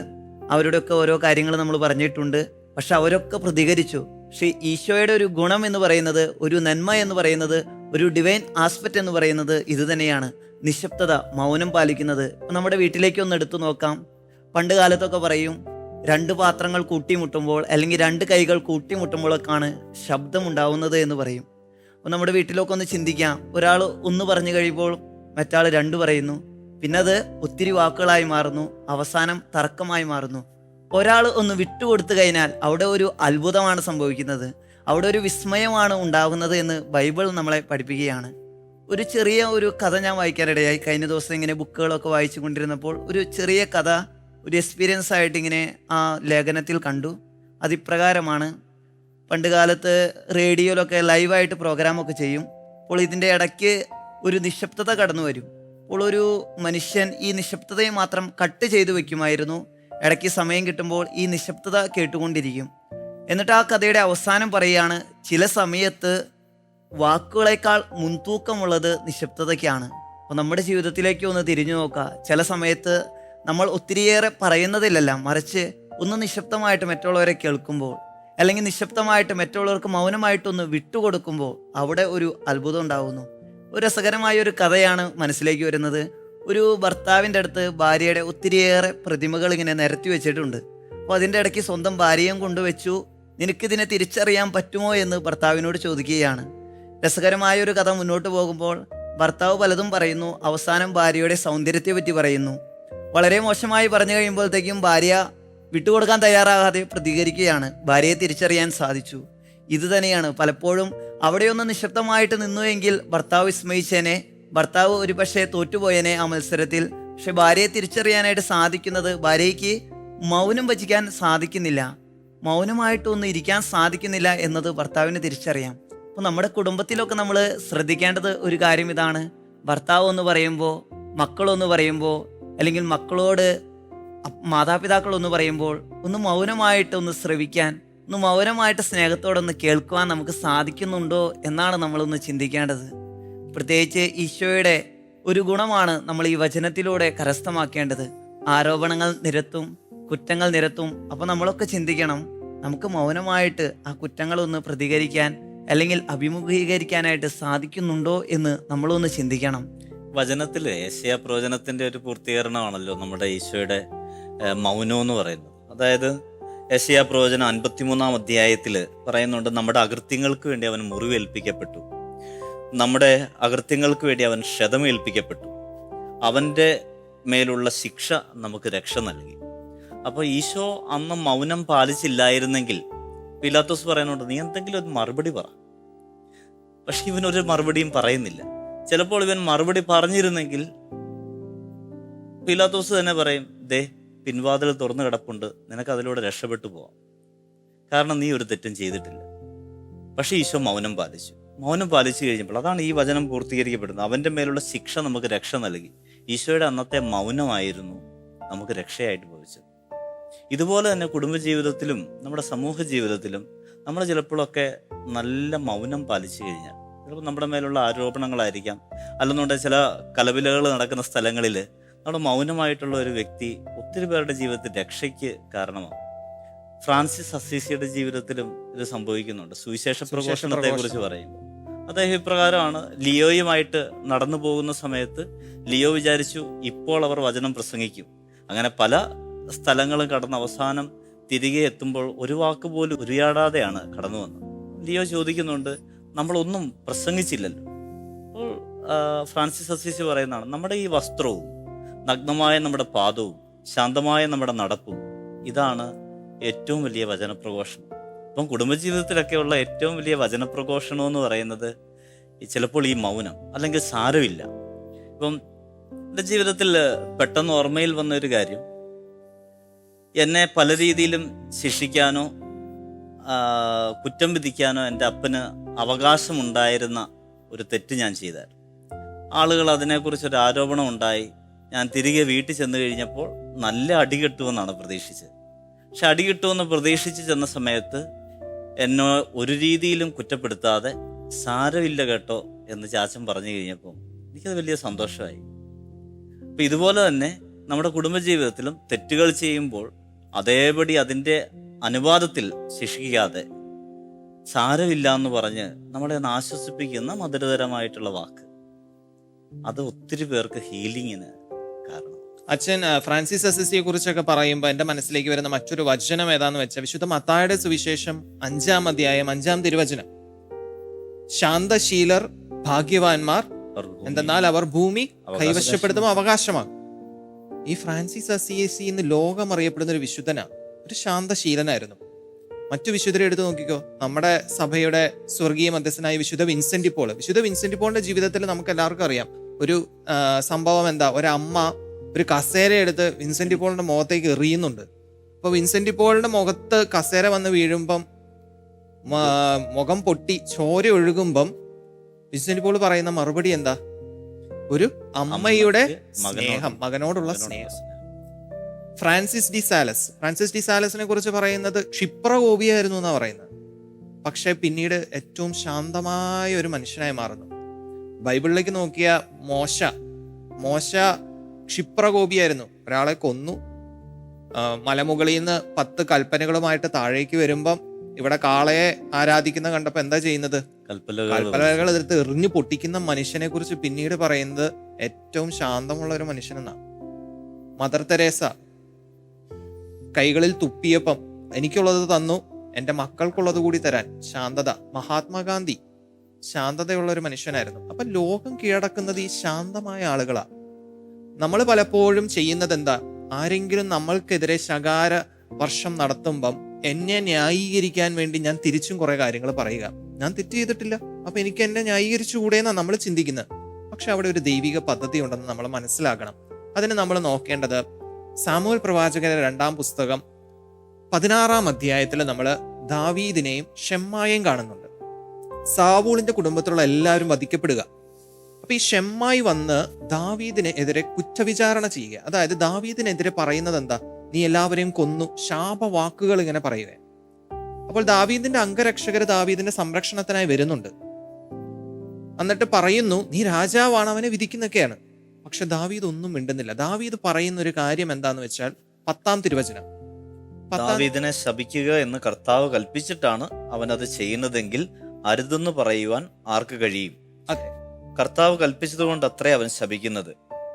അവരുടെയൊക്കെ ഓരോ കാര്യങ്ങൾ നമ്മൾ പറഞ്ഞിട്ടുണ്ട്, പക്ഷെ അവരൊക്കെ പ്രതികരിച്ചു. പക്ഷെ ഈശോയുടെ ഒരു ഗുണം എന്ന് പറയുന്നത്, ഒരു നന്മ എന്ന് പറയുന്നത്, ഒരു ഡിവൈൻ ആസ്പെക്റ്റ് എന്ന് പറയുന്നത് ഇത് തന്നെയാണ്, നിശബ്ദത, മൗനം പാലിക്കുന്നത്. നമ്മുടെ വീട്ടിലേക്ക് ഒന്ന് എടുത്തു നോക്കാം. പണ്ട് കാലത്തൊക്കെ പറയും, 2 പാത്രങ്ങൾ കൂട്ടിമുട്ടുമ്പോൾ അല്ലെങ്കിൽ 2 കൈകൾ കൂട്ടിമുട്ടുമ്പോഴൊക്കെയാണ് ശബ്ദമുണ്ടാവുന്നത് എന്ന് പറയും. നമ്മുടെ വീട്ടിലൊക്കെ ഒന്ന് ചിന്തിക്കാം. ഒരാൾ ഒന്ന് പറഞ്ഞു കഴിയുമ്പോൾ മറ്റാൾ രണ്ട് പറയുന്നു, പിന്നെ അത് ഒത്തിരി വാക്കുകളായി മാറുന്നു, അവസാനം തർക്കമായി മാറുന്നു. ഒരാൾ ഒന്ന് വിട്ടുകൊടുത്തു കഴിഞ്ഞാൽ അവിടെ ഒരു അത്ഭുതമാണ് സംഭവിക്കുന്നത്, അവിടെ ഒരു വിസ്മയമാണ് ഉണ്ടാകുന്നത് എന്ന് ബൈബിൾ നമ്മളെ പഠിപ്പിക്കുകയാണ്. ഒരു ചെറിയ ഒരു കഥ ഞാൻ വായിക്കാനിടയായി. കഴിഞ്ഞ ദിവസം ഇങ്ങനെ ബുക്കുകളൊക്കെ വായിച്ചു കൊണ്ടിരുന്നപ്പോൾ ഒരു ചെറിയ കഥ, ഒരു എക്സ്പീരിയൻസ് ആയിട്ട് ഇങ്ങനെ ആ ലേഖനത്തിൽ കണ്ടു. അതിപ്രകാരമാണ്. പണ്ട് കാലത്ത് റേഡിയോയിലൊക്കെ ലൈവായിട്ട് പ്രോഗ്രാമൊക്കെ ചെയ്യും. അപ്പോൾ ഇതിൻ്റെ ഇടയ്ക്ക് ഒരു നിശബ്ദത കടന്നു വരും. അപ്പോൾ ഒരു മനുഷ്യൻ ഈ നിശബ്ദതയെ മാത്രം കട്ട് ചെയ്തു വെക്കുമായിരുന്നു. ഇടയ്ക്ക് സമയം കിട്ടുമ്പോൾ ഈ നിശബ്ദത കേട്ടുകൊണ്ടിരിക്കും. എന്നിട്ട് ആ കഥയുടെ അവസാനം പറയുകയാണ്, ചില സമയത്ത് വാക്കുകളേക്കാൾ മുൻതൂക്കമുള്ളത് നിശബ്ദതയ്ക്കാണ്. അപ്പോൾ നമ്മുടെ ജീവിതത്തിലേക്ക് ഒന്ന് തിരിഞ്ഞു നോക്കുക. ചില സമയത്ത് നമ്മൾ ഒത്തിരിയേറെ പറയുന്നതിലല്ല, മറിച്ച് ഒന്ന് നിശബ്ദമായിട്ട് മറ്റുള്ളവരെ കേൾക്കുമ്പോൾ, അല്ലെങ്കിൽ നിശബ്ദമായിട്ട് മറ്റുള്ളവർക്ക് മൗനമായിട്ടൊന്ന് വിട്ടുകൊടുക്കുമ്പോൾ അവിടെ ഒരു അത്ഭുതം ഉണ്ടാകുന്നു. ഒരു രസകരമായ ഒരു കഥയാണ് മനസ്സിലേക്ക് വരുന്നത്. ഒരു ഭർത്താവിൻ്റെ അടുത്ത് ഭാര്യയുടെ ഒത്തിരിയേറെ പ്രതിമകൾ ഇങ്ങനെ നിരത്തി വെച്ചിട്ടുണ്ട്. അപ്പോൾ അതിൻ്റെ ഇടയ്ക്ക് സ്വന്തം ഭാര്യയും കൊണ്ടുവച്ചു. നിനക്കിതിനെ തിരിച്ചറിയാൻ പറ്റുമോ എന്ന് ഭർത്താവിനോട് ചോദിക്കുകയാണ്. രസകരമായ ഒരു കഥ മുന്നോട്ട് പോകുമ്പോൾ ഭർത്താവ് പലതും പറയുന്നു. അവസാനം ഭാര്യയുടെ സൗന്ദര്യത്തെ പറ്റി പറയുന്നു. വളരെ മോശമായി പറഞ്ഞു കഴിയുമ്പോഴത്തേക്കും ഭാര്യ വിട്ടുകൊടുക്കാൻ തയ്യാറാകാതെ പ്രതികരിക്കുകയാണ്. ഭാര്യയെ തിരിച്ചറിയാൻ സാധിച്ചു. ഇത് തന്നെയാണ് പലപ്പോഴും അവിടെയൊന്ന് നിശബ്ദമായിട്ട് നിന്നുവെങ്കിൽ ഭർത്താവ് വിസ്മയിച്ചേനെ, ഭർത്താവ് ഒരു പക്ഷേ തോറ്റുപോയേനെ ആ മത്സരത്തിൽ. പക്ഷെ ഭാര്യയെ തിരിച്ചറിയാനായിട്ട് സാധിക്കുന്നത്, ഭാര്യയ്ക്ക് മൗനം വചിക്കാൻ സാധിക്കുന്നില്ല, മൗനമായിട്ടൊന്നും ഇരിക്കാൻ സാധിക്കുന്നില്ല എന്നത് ഭർത്താവിന് തിരിച്ചറിയാം. അപ്പോൾ നമ്മുടെ കുടുംബത്തിലൊക്കെ നമ്മൾ ശ്രദ്ധിക്കേണ്ടത് ഒരു കാര്യം ഇതാണ്. ഭർത്താവ് ഒന്ന് പറയുമ്പോൾ, മക്കളൊന്ന് പറയുമ്പോൾ, അല്ലെങ്കിൽ മക്കളോട് മാതാപിതാക്കളൊന്ന് പറയുമ്പോൾ ഒന്ന് മൗനമായിട്ടൊന്ന് ശ്രവിക്കാൻ, ഒന്ന് മൗനമായിട്ട് സ്നേഹത്തോടൊന്ന് കേൾക്കുവാൻ നമുക്ക് സാധിക്കുന്നുണ്ടോ എന്നാണ് നമ്മളൊന്ന് ചിന്തിക്കേണ്ടത്. പ്രത്യേകിച്ച് ഈശോയുടെ ഒരു ഗുണമാണ് നമ്മൾ ഈ വചനത്തിലൂടെ കരസ്ഥമാക്കേണ്ടത്. ആരോപണങ്ങൾ നിരത്തും, കുറ്റങ്ങൾ നിരത്തും. അപ്പോൾ നമ്മളൊക്കെ ചിന്തിക്കണം, നമുക്ക് മൗനമായിട്ട് ആ കുറ്റങ്ങളൊന്ന് പ്രതികരിക്കാൻ അല്ലെങ്കിൽ അഭിമുഖീകരിക്കാനായിട്ട് സാധിക്കുന്നുണ്ടോ എന്ന് നമ്മളൊന്ന് ചിന്തിക്കണം. വചനത്തിലെ യെശയ്യാ പ്രവചനത്തിന്റെ ഒരു പൂർത്തീകരണമാണല്ലോ നമ്മുടെ ഈശോയുടെ മൗനം എന്ന് പറയുന്നത്. അതായത് യെശയ്യാ പ്രവചനം 53-ാം അധ്യായത്തിൽ പറയുന്നുണ്ട്, നമ്മുടെ അകൃത്യങ്ങൾക്ക് വേണ്ടി അവൻ മുറിവേൽപ്പിക്കപ്പെട്ടു, നമ്മുടെ അകൃത്യങ്ങൾക്ക് വേണ്ടി അവൻ ക്ഷതമേൽപ്പിക്കപ്പെട്ടു, അവൻ്റെ മേലുള്ള ശിക്ഷ നമുക്ക് രക്ഷ നൽകി. അപ്പോൾ ഈശോ അന്ന് മൗനം പാലിച്ചില്ലായിരുന്നെങ്കിൽ പീലാത്തോസ് പറയുന്നുണ്ട്, നീ എന്തെങ്കിലും ഒരു മറുപടി പറ. പക്ഷെ ഇവനൊരു മറുപടിയും പറയുന്നില്ല. ചിലപ്പോൾ ഇവൻ മറുപടി പറഞ്ഞിരുന്നെങ്കിൽ പീലാത്തോസ് തന്നെ പറയും, ദേ പിൻവാതിൽ തുറന്നു കിടപ്പുണ്ട്, നിനക്ക് അതിലൂടെ രക്ഷപ്പെട്ടു പോവാം, കാരണം നീ ഒരു തെറ്റും ചെയ്തിട്ടില്ല. പക്ഷെ ഈശോ മൗനം പാലിച്ചു. മൗനം പാലിച്ചു കഴിഞ്ഞപ്പോൾ അതാണ് ഈ വചനം പൂർത്തീകരിക്കപ്പെടുന്നത്. അവൻ്റെ മേലുള്ള ശിക്ഷ നമുക്ക് രക്ഷ നൽകി. ഈശോയുടെ അന്നത്തെ മൗനമായിരുന്നു നമുക്ക് രക്ഷയായിട്ട് ഭവിച്ചത്. ഇതുപോലെ തന്നെ കുടുംബജീവിതത്തിലും നമ്മുടെ സമൂഹ ജീവിതത്തിലും നമ്മൾ ചിലപ്പോഴൊക്കെ നല്ല മൗനം പാലിച്ചു കഴിഞ്ഞാൽ, ചിലപ്പോൾ നമ്മുടെ മേലുള്ള ആരോപണങ്ങളായിരിക്കാം, അല്ലെന്നുണ്ടെങ്കിൽ ചില കലപിലകൾ നടക്കുന്ന സ്ഥലങ്ങളിൽ നമ്മുടെ മൗനമായിട്ടുള്ള ഒരു വ്യക്തി ഒത്തിരി പേരുടെ ജീവിതത്തിൽ രക്ഷയ്ക്ക് കാരണമാകും. ഫ്രാൻസിസ് അസീസിയുടെ ജീവിതത്തിലും ഇത് സംഭവിക്കുന്നുണ്ട്. സുവിശേഷ പ്രഘോഷണത്തെ കുറിച്ച് പറയുമ്പോൾ അദ്ദേഹം ഇപ്രകാരമാണ്. ലിയോയുമായിട്ട് നടന്നു പോകുന്ന സമയത്ത് ലിയോ വിചാരിച്ചു ഇപ്പോൾ അവർ വചനം പ്രസംഗിക്കും. അങ്ങനെ പല സ്ഥലങ്ങളും കടന്ന് അവസാനം തിരികെ എത്തുമ്പോൾ ഒരു വാക്ക് പോലും ഉരിയാടാതെയാണ് കടന്നു വന്നത്. ലിയോ ചോദിക്കുന്നുണ്ട്, നമ്മളൊന്നും പ്രസംഗിച്ചില്ലല്ലോ. അപ്പോൾ ഫ്രാൻസിസ് അസീസി പറയുന്നതാണ്, നമ്മുടെ ഈ വസ്ത്രവും നഗ്നമായ നമ്മുടെ പാദവും ശാന്തമായ നമ്മുടെ നടപ്പും, ഇതാണ് ഏറ്റവും വലിയ വചനപ്രഘോഷണം. അപ്പം കുടുംബജീവിതത്തിലൊക്കെയുള്ള ഏറ്റവും വലിയ വചനപ്രഘോഷണം എന്ന് പറയുന്നത് ചിലപ്പോൾ ഈ മൗനം, അല്ലെങ്കിൽ സാരമില്ല. ഇപ്പം എൻ്റെ ജീവിതത്തിൽ പെട്ടെന്ന് ഓർമ്മയിൽ വന്ന ഒരു കാര്യം, എന്നെ പല രീതിയിലും ശിക്ഷിക്കാനോ കുറ്റം വിധിക്കാനോ എൻ്റെ അപ്പന് അവകാശമുണ്ടായിരുന്ന ഒരു തെറ്റ് ഞാൻ ചെയ്തായിരുന്നു. ആളുകൾ അതിനെക്കുറിച്ചൊരു ആരോപണം ഉണ്ടായി. ഞാൻ തിരികെ വീട്ടിൽ ചെന്ന് കഴിഞ്ഞപ്പോൾ നല്ല അടി കിട്ടുമെന്നാണ് പ്രതീക്ഷിച്ചത്. പക്ഷെ അടി കിട്ടുമെന്ന് പ്രതീക്ഷിച്ച് ചെന്ന സമയത്ത് എന്നെ ഒരു രീതിയിലും കുറ്റപ്പെടുത്താതെ സാരമില്ല കേട്ടോ എന്ന് ചാച്ചൻ പറഞ്ഞു കഴിഞ്ഞപ്പോൾ എനിക്കത് വലിയ സന്തോഷമായി. അപ്പം ഇതുപോലെ തന്നെ നമ്മുടെ കുടുംബജീവിതത്തിലും തെറ്റുകൾ ചെയ്യുമ്പോൾ അതേപടി അതിൻ്റെ അനുവാദത്തിൽ ശിക്ഷിക്കാതെ സാരമില്ല എന്ന് പറഞ്ഞ് നമ്മളെ ഒന്ന് ആശ്വസിപ്പിക്കുന്ന മധുരതരമായിട്ടുള്ള വാക്ക്, അത് ഒത്തിരി പേർക്ക് ഹീലിങ്ങിന് കാരണം. അച്ഛൻ ഫ്രാൻസിസ് അസിസിയെ കുറിച്ചൊക്കെ പറയുമ്പോൾ എൻ്റെ മനസ്സിലേക്ക് വരുന്ന മറ്റൊരു വചനം ഏതാന്ന് വെച്ചാൽ വിശുദ്ധ മത്തായിയുടെ സുവിശേഷം 5-ാം അധ്യായം 5-ാം തിരുവചനം. ശാന്തശീലർ ഭാഗ്യവാന്മാർ, എന്തെന്നാൽ അവർ ഭൂമി കൈവശപ്പെടുത്തും അവകാശമാകും. ഈ ഫ്രാൻസിസ് അസിസി ഇന്ന് ലോകം അറിയപ്പെടുന്ന ഒരു വിശുദ്ധനാണ്, ഒരു ശാന്തശീലനായിരുന്നു. മറ്റു വിശുദ്ധരെ എടുത്തു നോക്കിക്കോ. നമ്മുടെ സഭയുടെ സ്വർഗീയ മധ്യസ്ഥനായ വിശുദ്ധ വിൻസെന്റ് പോൾ. വിശുദ്ധ വിൻസെന്റ് പോളിന്റെ ജീവിതത്തിൽ നമുക്ക് എല്ലാവർക്കും അറിയാം ഒരു സംഭവം എന്താ. ഒരമ്മ ഒരു കസേര എടുത്ത് വിൻസെന്റ് പോളിന്റെ മുഖത്തേക്ക് എറിയുന്നുണ്ട്. അപ്പൊ വിൻസെന്റ് പോളിന്റെ മുഖത്ത് കസേര വന്ന് വീഴുമ്പം മുഖം പൊട്ടി ചോര ഒഴുകുമ്പം വിൻസെന്റ് പോൾ പറയുന്ന മറുപടി എന്താ? ഒരു അമ്മയുടെ സ്നേഹം, മകനോടുള്ള സ്നേഹം. ഫ്രാൻസിസ് ഡി സാലസിനെ കുറിച്ച് പറയുന്നത് ക്ഷിപ്രകോപിയായിരുന്നു എന്നാ പറയുന്നത്. പക്ഷെ പിന്നീട് ഏറ്റവും ശാന്തമായ ഒരു മനുഷ്യനായി മാറുന്നു. ബൈബിളിലേക്ക് നോക്കിയ മോശ ക്ഷിപ്രകോപിയായിരുന്നു, ഒരാളെ കൊന്നു. മലമുകളിൽ നിന്ന് 10 കൽപ്പനകളുമായിട്ട് താഴേക്ക് വരുമ്പം ഇവിടെ കാളയെ ആരാധിക്കുന്ന കണ്ടപ്പോ എന്താ ചെയ്യുന്നത്? കൽപ്പനകൾ എതിർത്ത് എറിഞ്ഞു പൊട്ടിക്കുന്ന മനുഷ്യനെ കുറിച്ച് പിന്നീട് പറയുന്നത് ഏറ്റവും ശാന്തമുള്ള ഒരു മനുഷ്യനെന്നാണ്. മദർ തെരേസ കൈകളിൽ തുപ്പിയപ്പം എനിക്കുള്ളത് തന്നു, എൻ്റെ മക്കൾക്കുള്ളത് കൂടി തരാൻ ശാന്തത. മഹാത്മാഗാന്ധി ശാന്തതയുള്ള ഒരു മനുഷ്യനായിരുന്നു. അപ്പൊ ലോകം കീഴടക്കുന്നത് ഈ ശാന്തമായ ആളുകളാ. നമ്മൾ പലപ്പോഴും ചെയ്യുന്നത് എന്താ? ആരെങ്കിലും നമ്മൾക്കെതിരെ ശകാര വർഷം നടത്തുമ്പം എന്നെ ന്യായീകരിക്കാൻ വേണ്ടി ഞാൻ തിരിച്ചും കുറെ കാര്യങ്ങൾ പറയുക. ഞാൻ തെറ്റ് ചെയ്തിട്ടില്ല, അപ്പൊ എനിക്ക് എന്നെ ന്യായീകരിച്ചുകൂടെ എന്നാണ് നമ്മൾ ചിന്തിക്കുന്നത്. പക്ഷെ അവിടെ ഒരു ദൈവിക പദ്ധതി ഉണ്ടെന്ന് നമ്മൾ മനസ്സിലാക്കണം. അതിന് നമ്മൾ നോക്കേണ്ടത് സാമുവേൽ പ്രവാചകന്റെ 2-ാം പുസ്തകം 16-ാം അധ്യായത്തിൽ നമ്മൾ ദാവീദിനെയും ഷെമ്മായെയും കാണുന്നുണ്ട്. സാവൂളിന്റെ കുടുംബത്തിലുള്ള എല്ലാവരും വധിക്കപ്പെടുക. അപ്പൊ ഈ ഷെമ്മായി വന്ന് ദാവീദിനെതിരെ കുറ്റവിചാരണ ചെയ്യുക. അതായത് ദാവീദിനെതിരെ പറയുന്നത് എന്താ? നീ എല്ലാവരെയും കൊന്നു, ശാപവാക്കുകൾ ഇങ്ങനെ പറയുക. അപ്പോൾ ദാവീദിന്റെ അംഗരക്ഷകർ ദാവീദിന്റെ സംരക്ഷണത്തിനായി വരുന്നുണ്ട്. എന്നിട്ട് പറയുന്നു, നീ രാജാവാണ്, അവനെ വിധിക്കുന്നൊക്കെയാണ്. പക്ഷെ ദാവീദ് ഒന്നും മിണ്ടുന്നില്ല. ദാവീദ് പറയുന്ന ഒരു കാര്യം എന്താന്ന് വെച്ചാൽ 10-ാം തിരുവചനം, ദാവീദിനെ ശപിക്കുക എന്ന് കർത്താവ് കൽപ്പിച്ചിട്ടാണ് അവനത് ചെയ്യുന്നതെങ്കിൽ അരുതെന്ന് പറയുവാൻ ആർക്ക് കഴിയും? അതെ, കർത്താവ് കൽപ്പിച്ചതുകൊണ്ട് അത്രേ അവൻ ശപിക്കുന്നത്.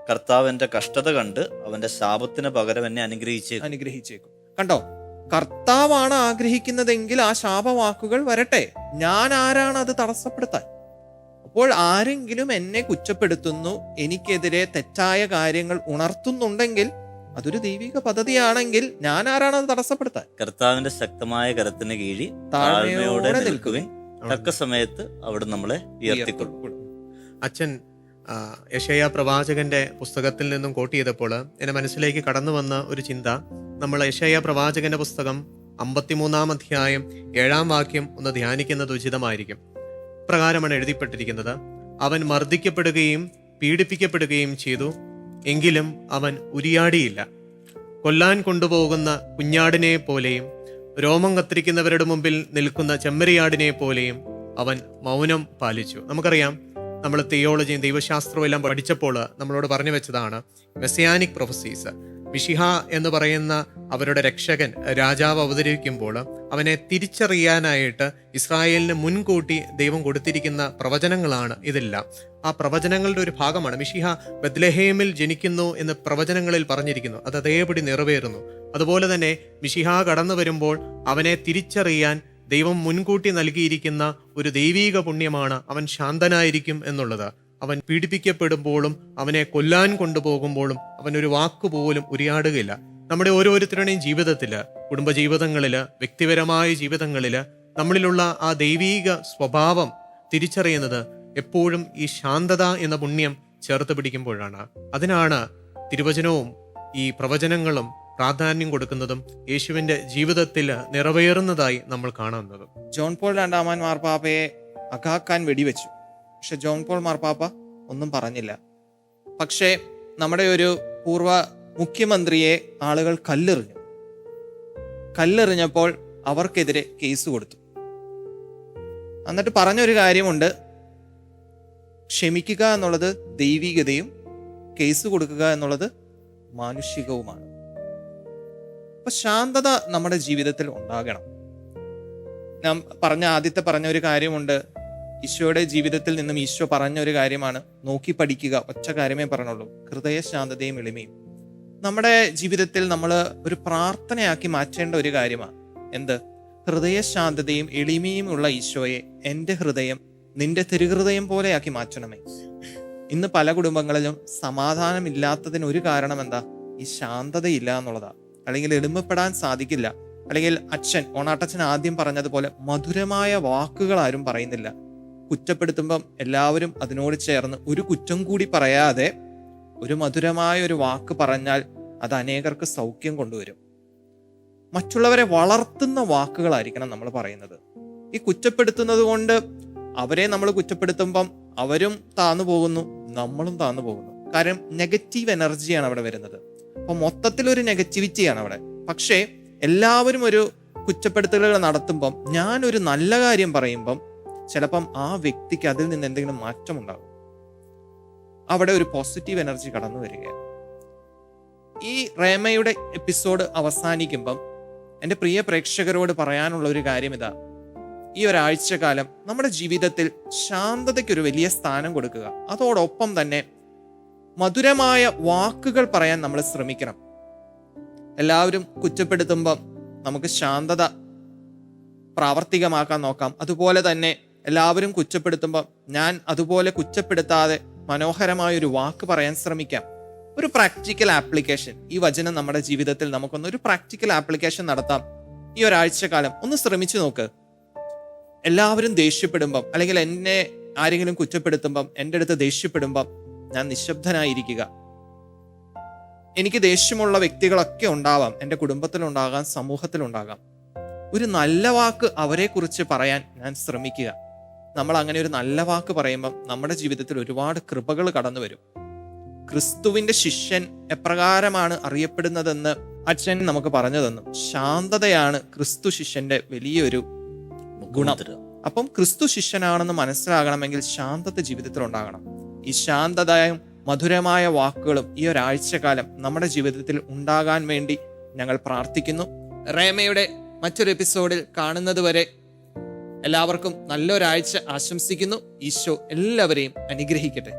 കർത്താവ് എന്റെ കഷ്ടത കണ്ട് അവന്റെ ശാപത്തിന് പകരം എന്നെ അനുഗ്രഹിച്ചേക്കും. കണ്ടോ, കർത്താവാണ് ആഗ്രഹിക്കുന്നതെങ്കിൽ ആ ശാപവാക്കുകൾ വരട്ടെ, ഞാൻ ആരാണ് അത് തടസ്സപ്പെടുത്താൻ? അപ്പോൾ ആരെങ്കിലും എന്നെ കുറ്റപ്പെടുത്തുന്നു, എനിക്കെതിരെ തെറ്റായ കാര്യങ്ങൾ ഉണർത്തുന്നുണ്ടെങ്കിൽ അതൊരു ദൈവിക പദ്ധതിയാണെങ്കിൽ ഞാൻ ആരാണ് അത് തടസ്സപ്പെടുത്താൻ? കർത്താവിന്റെ ശക്തമായ കരത്തിന് കീഴിൽ താഴ്മയോടെ നിൽക്കുവിൻ, തക്ക സമയത്ത് അവിടെ നമ്മളെ ഉയർത്തിക്കൊള്ളും. അച്ഛൻ യെശയ്യാ പ്രവാചകന്റെ പുസ്തകത്തിൽ നിന്നും കോട്ട് ചെയ്തപ്പോൾ എന്റെ മനസ്സിലേക്ക് കടന്നു വന്ന ഒരു ചിന്ത, നമ്മൾ യെശയ്യാ പ്രവാചകന്റെ പുസ്തകം 53-ാം അധ്യായം 7-ാം വാക്യം ഒന്ന് ധ്യാനിക്കുന്നത് ഉചിതമായിരിക്കും. പ്രകാരമാണ് എഴുതിപ്പെട്ടിരിക്കുന്നത്: അവൻ മർദ്ദിക്കപ്പെടുകയും പീഡിപ്പിക്കപ്പെടുകയും ചെയ്തു, എങ്കിലും അവൻ ഉരിയാടിയില്ല. കൊല്ലാൻ കൊണ്ടുപോകുന്ന കുഞ്ഞാടിനെ പോലെയും രോമം കത്തിരിക്കുന്നവരുടെ മുമ്പിൽ നിൽക്കുന്ന ചെമ്മരിയാടിനെ പോലെയും അവൻ മൗനം പാലിച്ചു. നമുക്കറിയാം, നമ്മൾ തിയോളജിയും ദൈവശാസ്ത്രവും എല്ലാം പഠിച്ചപ്പോൾ നമ്മളോട് പറഞ്ഞു വെച്ചതാണ് മെസ്സിയാനിക് പ്രൊഫസീസ്. മിശിഹ എന്ന് പറയുന്ന അവരുടെ രക്ഷകൻ രാജാവ് അവതരിക്കുമ്പോൾ അവനെ തിരിച്ചറിയാനായിട്ട് ഇസ്രായേലിന് മുൻകൂട്ടി ദൈവം കൊടുത്തിരിക്കുന്ന പ്രവചനങ്ങളാണ് ഇതെല്ലാം. ആ പ്രവചനങ്ങളുടെ ഒരു ഭാഗമാണ് മിശിഹ ബത്ലഹേമിൽ ജനിക്കുന്നു എന്ന് പ്രവചനങ്ങളിൽ പറഞ്ഞിരിക്കുന്നു. അത് അതേപടി നിറവേറുന്നു. അതുപോലെ തന്നെ മിശിഹ കടന്നു വരുമ്പോൾ അവനെ തിരിച്ചറിയാൻ ദൈവം മുൻകൂട്ടി നൽകിയിരിക്കുന്ന ഒരു ദൈവീക പുണ്യമാണ് അവൻ ശാന്തനായിരിക്കും എന്നുള്ളത്. അവൻ പീഡിപ്പിക്കപ്പെടുമ്പോഴും അവനെ കൊല്ലാൻ കൊണ്ടുപോകുമ്പോഴും അവൻ ഒരു വാക്കുപോലും ഉരിയാടുകയില്ല. നമ്മുടെ ഓരോരുത്തരുടെയും ജീവിതത്തില്, കുടുംബജീവിതങ്ങളില്, വ്യക്തിപരമായ ജീവിതങ്ങളില് നമ്മളിലുള്ള ആ ദൈവീക സ്വഭാവം തിരിച്ചറിയുന്നത് എപ്പോഴും ഈ ശാന്തത എന്ന പുണ്യം ചേർത്ത് പിടിക്കുമ്പോഴാണ്. അതിനാണ് തിരുവചനവും ഈ പ്രവചനങ്ങളും പ്രാധാന്യം കൊടുക്കുന്നതും യേശുവിന്റെ ജീവിതത്തിൽ നിറവേറുന്നതായി നമ്മൾ കാണുന്നതും. ജോൺ പോൾ 2-ാമൻ മാർപ്പാപ്പയെ അഗാഖാൻ വെടിവെച്ചു. പക്ഷെ ജോൺ പോൾ മാർപ്പാപ്പ ഒന്നും പറഞ്ഞില്ല. പക്ഷേ നമ്മുടെ ഒരു പൂർവ്വ മുഖ്യമന്ത്രിയെ ആളുകൾ കല്ലെറിഞ്ഞപ്പോൾ അവർക്കെതിരെ കേസ് കൊടുത്തു. എന്നിട്ട് പറഞ്ഞൊരു കാര്യമുണ്ട്, ക്ഷമിക്കുക എന്നുള്ളത് ദൈവികതയും കേസ് കൊടുക്കുക എന്നുള്ളത് മാനുഷികവുമാണ്. അപ്പൊ ശാന്തത നമ്മുടെ ജീവിതത്തിൽ ഉണ്ടാകണം. ഞാൻ ആദ്യത്തെ പറഞ്ഞ ഒരു കാര്യമുണ്ട്, ഈശോയുടെ ജീവിതത്തിൽ നിന്നും ഈശോ പറഞ്ഞ ഒരു കാര്യമാണ് നോക്കി പഠിക്കുക. ഒറ്റ കാര്യമേ പറഞ്ഞുള്ളൂ, ഹൃദയശാന്തതയും എളിമയും. നമ്മുടെ ജീവിതത്തിൽ നമ്മൾ ഒരു പ്രാർത്ഥനയാക്കി മാറ്റേണ്ട ഒരു കാര്യമാണ് എന്ത്? ഹൃദയശാന്തതയും എളിമയും ഉള്ള ഈശോയെ എൻ്റെ ഹൃദയം നിന്റെ തിരുഹൃദയം പോലെയാക്കി മാറ്റണമേ. ഇന്ന് പല കുടുംബങ്ങളിലും സമാധാനമില്ലാത്തതിന് ഒരു കാരണം എന്താ? ഈ ശാന്തതയില്ല എന്നുള്ളതാ. അല്ലെങ്കിൽ എളിമപ്പെടാൻ സാധിക്കില്ല. അല്ലെങ്കിൽ ഓണാട്ടച്ഛൻ ആദ്യം പറഞ്ഞതുപോലെ മധുരമായ വാക്കുകൾ ആരും പറയുന്നില്ല. കുറ്റപ്പെടുത്തുമ്പം എല്ലാവരും അതിനോട് ചേർന്ന് ഒരു കുറ്റം കൂടി പറയാതെ ഒരു മധുരമായ ഒരു വാക്ക് പറഞ്ഞാൽ അത് അനേകർക്ക് സൗഖ്യം കൊണ്ടുവരും. മറ്റുള്ളവരെ വളർത്തുന്ന വാക്കുകളായിരിക്കണം നമ്മൾ പറയുന്നത്. ഈ കുറ്റപ്പെടുത്തുന്നത് കൊണ്ട് അവരെ നമ്മൾ കുറ്റപ്പെടുത്തുമ്പം അവരും താന്നു പോകുന്നു, നമ്മളും താന്നു പോകുന്നു. കാരണം നെഗറ്റീവ് എനർജിയാണ് അവിടെ വരുന്നത്. അപ്പൊ മൊത്തത്തിലൊരു നെഗറ്റിവിറ്റിയാണ് അവിടെ. പക്ഷേ എല്ലാവരും ഒരു കുറ്റപ്പെടുത്തലുകൾ നടത്തുമ്പം ഞാനൊരു നല്ല കാര്യം പറയുമ്പം ചിലപ്പം ആ വ്യക്തിക്ക് അതിൽ നിന്ന് എന്തെങ്കിലും മാറ്റമുണ്ടാകും. അവിടെ ഒരു പോസിറ്റീവ് എനർജി കടന്നു വരികയാണ്. ഈ റേമയുടെ എപ്പിസോഡ് അവസാനിക്കുമ്പം എൻ്റെ പ്രിയ പ്രേക്ഷകരോട് പറയാനുള്ള ഒരു കാര്യം ഇതാ: ഈ ഒരാഴ്ചക്കാലം നമ്മുടെ ജീവിതത്തിൽ ശാന്തതയ്ക്കൊരു വലിയ സ്ഥാനം കൊടുക്കുക. അതോടൊപ്പം തന്നെ മധുരമായ വാക്കുകൾ പറയാൻ നമ്മൾ ശ്രമിക്കണം. എല്ലാവരും കുറ്റപ്പെടുത്തുമ്പം നമുക്ക് ശാന്തത പ്രാവർത്തികമാക്കാൻ നോക്കാം. അതുപോലെ തന്നെ എല്ലാവരും കുറ്റപ്പെടുത്തുമ്പോൾ ഞാൻ അതുപോലെ കുറ്റപ്പെടുത്താതെ മനോഹരമായ ഒരു വാക്ക് പറയാൻ ശ്രമിക്കാം. ഒരു പ്രാക്ടിക്കൽ ആപ്ലിക്കേഷൻ, ഈ വചനം നമ്മുടെ ജീവിതത്തിൽ നമുക്കൊന്നൊരു പ്രാക്ടിക്കൽ ആപ്ലിക്കേഷൻ നടത്താം. ഈ ഒരാഴ്ചക്കാലം ഒന്ന് ശ്രമിച്ചു നോക്ക്. എല്ലാവരും ദേഷ്യപ്പെടുമ്പം, അല്ലെങ്കിൽ എന്നെ ആരെങ്കിലും കുറ്റപ്പെടുത്തുമ്പം, എൻ്റെ അടുത്ത് ദേഷ്യപ്പെടുമ്പം ഞാൻ നിശബ്ദനായിരിക്കുക. എനിക്ക് ദേഷ്യമുള്ള വ്യക്തികളൊക്കെ ഉണ്ടാവാം, എൻ്റെ കുടുംബത്തിലുണ്ടാകാം, സമൂഹത്തിലുണ്ടാകാം. ഒരു നല്ല വാക്ക് അവരെ കുറിച്ച് പറയാൻ ഞാൻ ശ്രമിക്കുക. നമ്മൾ അങ്ങനെ ഒരു നല്ല വാക്ക് പറയുമ്പം നമ്മുടെ ജീവിതത്തിൽ ഒരുപാട് കൃപകൾ കടന്നു വരും. ക്രിസ്തുവിന്റെ ശിഷ്യൻ എപ്രകാരമാണ് അറിയപ്പെടുന്നതെന്ന് അച്ഛൻ നമുക്ക് പറഞ്ഞു തന്നു. ശാന്തതയാണ് ക്രിസ്തു ശിഷ്യന്റെ വലിയൊരു ഗുണം. അപ്പം ക്രിസ്തു ശിഷ്യനാണെന്ന് മനസ്സിലാകണമെങ്കിൽ ശാന്തത ജീവിതത്തിൽ ഉണ്ടാകണം. ഈ ശാന്തതയും മധുരമായ വാക്കുകളും ഈ ഒരാഴ്ചക്കാലം നമ്മുടെ ജീവിതത്തിൽ ഉണ്ടാകാൻ വേണ്ടി ഞങ്ങൾ പ്രാർത്ഥിക്കുന്നു. റേമയുടെ മറ്റൊരു എപ്പിസോഡിൽ കാണുന്നത് വരെ എല്ലാവർക്കും നല്ലൊരാഴ്ച ആശംസിക്കുന്നു. ഈശോ എല്ലാവരെയും അനുഗ്രഹിക്കട്ടെ.